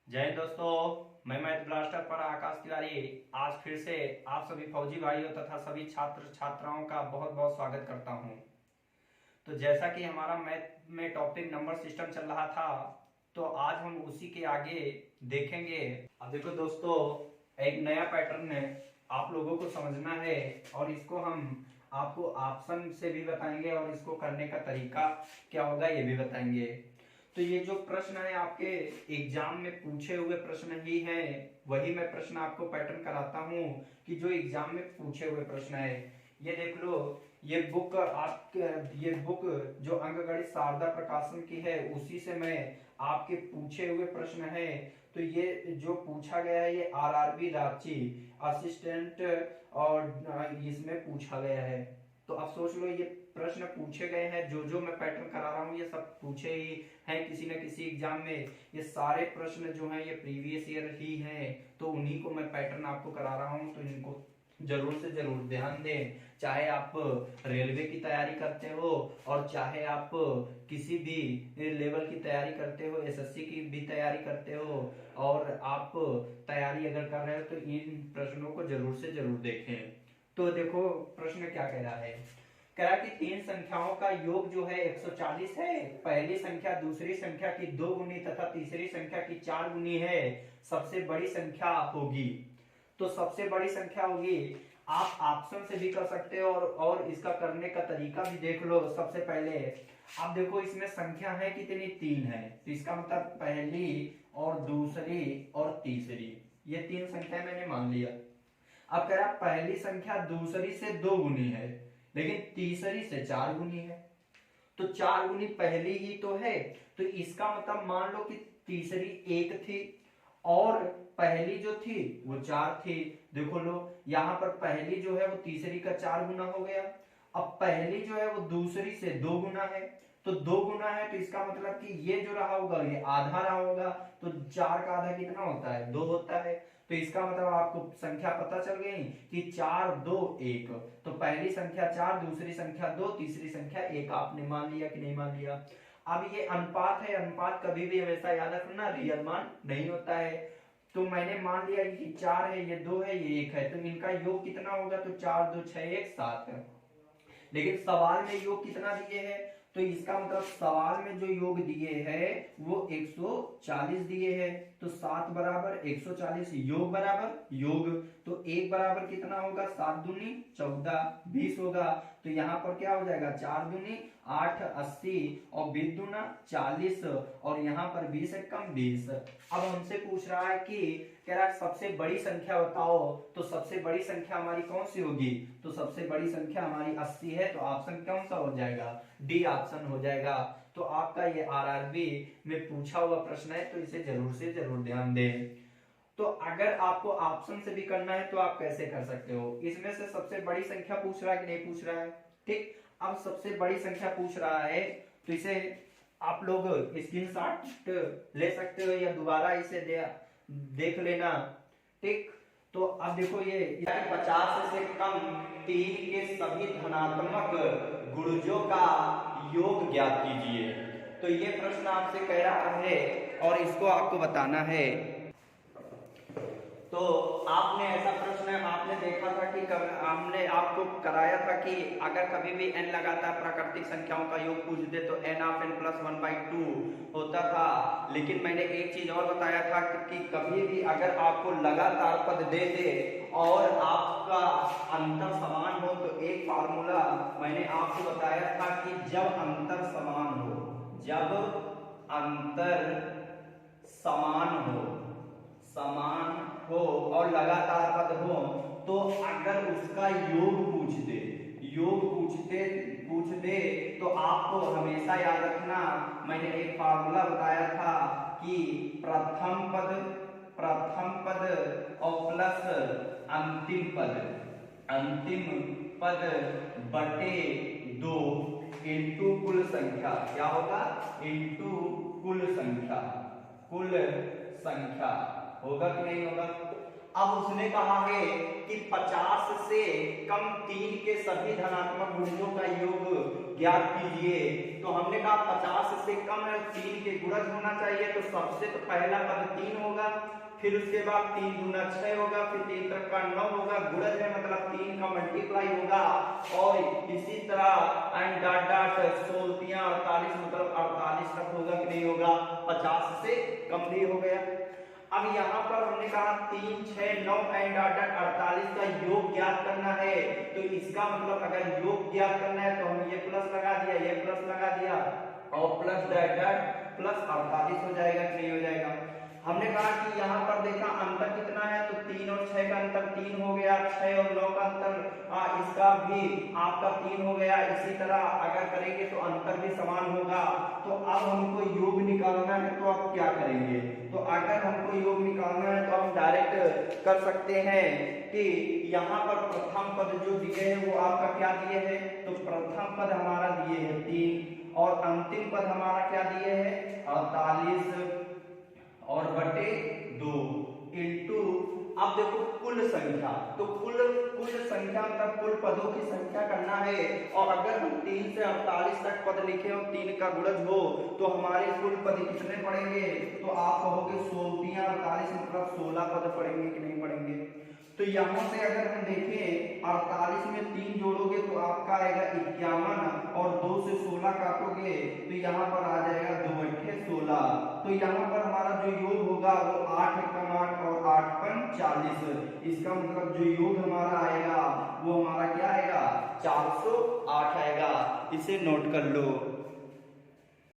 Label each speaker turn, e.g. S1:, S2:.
S1: जय हिंद दोस्तों, मैं मैथ ब्लास्टर पर आकाश तिवारी आज फिर से आप सभी फौजी भाइयों तथा सभी छात्र छात्राओं का बहुत बहुत स्वागत करता हूं। तो जैसा कि हमारा मैथ में टॉपिक नंबर सिस्टम चल रहा था, तो आज हम उसी के आगे देखेंगे। अब देखो दोस्तों, एक नया पैटर्न है, आप लोगों को समझना है और इसको हम आपको ऑप्शन से भी बताएंगे और इसको करने का तरीका क्या होगा ये भी बताएंगे। तो ये जो प्रश्न है आपके एग्जाम में पूछे हुए प्रश्न ही है, वही मैं प्रश्न आपको पैटर्न कराता हूँ कि जो एग्जाम में पूछे हुए प्रश्न है। ये देख लो, ये बुक ये बुक जो अंकगणित शारदा प्रकाशन की है, उसी से मैं आपके पूछे हुए प्रश्न है। तो ये जो पूछा गया है ये आरआरबी रांची असिस्टेंट और इसमें पूछा गया है। तो अब सोच लो, ये प्रश्न पूछे गए हैं, जो जो मैं पैटर्न करा रहा हूँ ये सब पूछे ही हैं किसी न किसी एग्जाम में। ये सारे प्रश्न जो हैं ये प्रीवियस ईयर ही हैं, तो उन्हीं को मैं पैटर्न आपको करा रहा हूँ, तो इनको जरूर से जरूर ध्यान दें। चाहे आप रेलवे की तैयारी करते हो और चाहे आप किसी भी लेवल की तैयारी करते हो, एसएससी की भी तैयारी करते हो और आप तैयारी अगर कर रहे हो, तो इन प्रश्नों को जरूर से जरूर देखें। तो देखो प्रश्न क्या कह रहा है। कह रहा है कि तीन संख्याओं का योग जो है 140 है। पहली संख्या दूसरी संख्या की 2 गुनी तथा तीसरी संख्या की 4 गुनी है। सबसे बड़ी संख्या होगी। तो सबसे बड़ी संख्या होगी, आप ऑप्शन से भी कर सकते हो और इसका करने का तरीका भी देख लो। सबसे पहले आप देखो, इसमें संख्या है कितनी, 3 है, तो इसका मतलब पहली और दूसरी और तीसरी, ये 3 संख्या मैंने मान लिया। अब कह रहा पहली संख्या दूसरी से 2 गुनी है, लेकिन तीसरी से 4 गुनी है। तो 4 गुनी पहली ही तो है, तो इसका मतलब मान लो कि तीसरी 1 थी और पहली जो थी वो 4 थी। देखो लो, यहां पर पहली जो है वो तीसरी का 4 गुना हो गया। अब पहली जो है वो दूसरी से 2 गुना है, तो 2 गुना है, तो इसका मतलब कि ये जो रहा होगा ये आधा रहा होगा। तो 4 का आधा कितना होता है, 2 होता है। तो इसका मतलब आपको संख्या पता चल गई कि 4 2 1। तो पहली संख्या 4, दूसरी संख्या 2, तीसरी संख्या 1। आपने मान लिया कि नहीं मान लिया। अब ये अनुपात है, अनुपात कभी भी हमेशा याद रखना रियल मान नहीं होता है। तो मैंने मान लिया कि 4 है, ये 2 है, ये 1 है, तो इनका योग कितना होगा, तो 4 2 6 1 7 है। लेकिन सवाल में योग कितना दिए हैं, तो इसका मतलब सवाल में जो योग दिए हैं वो 140 दिए हैं। तो 7 बराबर 140, योग बराबर योग, तो 1 बराबर कितना होगा, 7 दूनी 14 20 होगा। तो यहाँ पर क्या हो जाएगा, 4 दूनी 8 80 और 20 दूना 40 और यहाँ पर 20 से कम 20। अब हमसे पूछ रहा है कि कह रहा है सबसे बड़ी संख्या बताओ। तो सबसे बड़ी संख्या हमारी कौन सी होगी, तो सबसे बड़ी संख्या हमारी 80 है, तो ऑप्शन कौन सा हो जाएगा, डी ऑप्शन हो जाएगा। तो आपका ये आरआरबी में पूछा हुआ प्रश्न है, तो इसे जरूर से जरूर ध्यान दें। तो अगर आपको ऑप्शन से भी करना है तो आप कैसे कर सकते हो, इसमें से सबसे बड़ी संख्या पूछ रहा है कि नहीं पूछ रहा है। ठीक, अब सबसे बड़ी संख्या पूछ रहा है, तो इसे आप लोग स्क्रीनशॉट ले सकते हो या दोबारा इसे देख लेना। ठीक, तो अब देखो ये 50 से कम 3 के सभी धनात्मक गुणजों का योग ज्ञात कीजिए। तो ये प्रश्न आपसे कह रहा है और इसको आपको बताना है। तो आपने ऐसा प्रश्न आपने देखा था कि हमने आपको कराया था कि अगर कभी भी n लगातार प्राकृतिक संख्याओं का योग पूछ दे तो n ऑफ n प्लस 1/2 होता था। लेकिन मैंने एक चीज और बताया था कि कभी भी अगर आपको लगातार पद दे दे और आपका अंतर समान हो, तो एक फार्मूला मैंने आपको बताया था कि जब अंतर समान हो, जब अंतर समान हो और लगातार पद हो, तो अगर उसका योग पूछ दे तो आपको हमेशा याद रखना, मैंने एक फार्मूला बताया था कि प्रथम पद और प्लस अंतिम पद बटे 2 इंटू कुल संख्या। क्या होगा, इंटू कुल संख्या होगा कि नहीं होगा। अब उसने कहा है कि 50 से कम 3 के सभी धनात्मक गुणजों का योग ज्ञात कीजिए। तो हमने कहा 50 से कम 3 के गुणज होना चाहिए। तो सबसे तो पहला पद 3 होगा, फिर उसके बाद 3 दूना 6 होगा, फिर 3 तक का 9 होगा, गुणज है मतलब 3 का मल्टीप्लाई होगा, और इसी तरह एंड डॉट डॉट 16 48 मतलब 48 तक होगा कि नहीं होगा, 50 से कम भी हो गया। अब यहाँ पर हमने कहा 3 6 9 एंड डॉट डॉट 48 का योग ज्ञात करना है। तो इसका मतलब अगर योग ज्ञात करना है तो हम ये प्लस लगा दिया, ये प्लस लगा दिया, और प्लस डॉट डॉट प्लस 48 हो जाएगा कि नहीं हो जाएगा। हमने कहा कि यहाँ पर देखा अंतर कितना है, तो 3 और 6 का अंतर 3 हो गया, 6 और 9 का अंतर इसका भी आपका 3 हो गया। इसी तरह अगर करेंगे तो अंतर भी समान होगा। तो अब हमको योग निकालना है, तो अब क्या करेंगे, तो अगर हमको योग निकालना है तो हम डायरेक्ट कर सकते हैं कि यहाँ पर प्रथम पद जो दिए है वो आपका क्या दिए है, तो प्रथम पद हमारा दिए है 3 और अंतिम पद हमारा क्या दिए है 48 और बटे 2 इंटू, अब देखो कुल संख्या, तो कुल संख्या मतलब कुल पदों की संख्या करना है। और अगर हम 3 से 48 तक पद लिखे और 3 का गुणज हो तो हमारे कुल पद कितने पड़ेंगे, तो आप कहोगे 16 48 मतलब 16 पद पड़ेंगे कि नहीं पड़ेंगे। तो यहाँ से अगर हम देखें 48 में 3 जोड़ोगे तो आपका आएगा 51 और 2 से 16 काटोगे तो यहाँ पर आ जाएगा 2 अट्ठे 16। तो यहाँ पर हमारा जो योग होगा वो 8 एकम 8 और 8 पन 40। इसका मतलब जो योग हमारा आएगा वो हमारा क्या आएगा 408 आएगा। इसे नोट कर लो।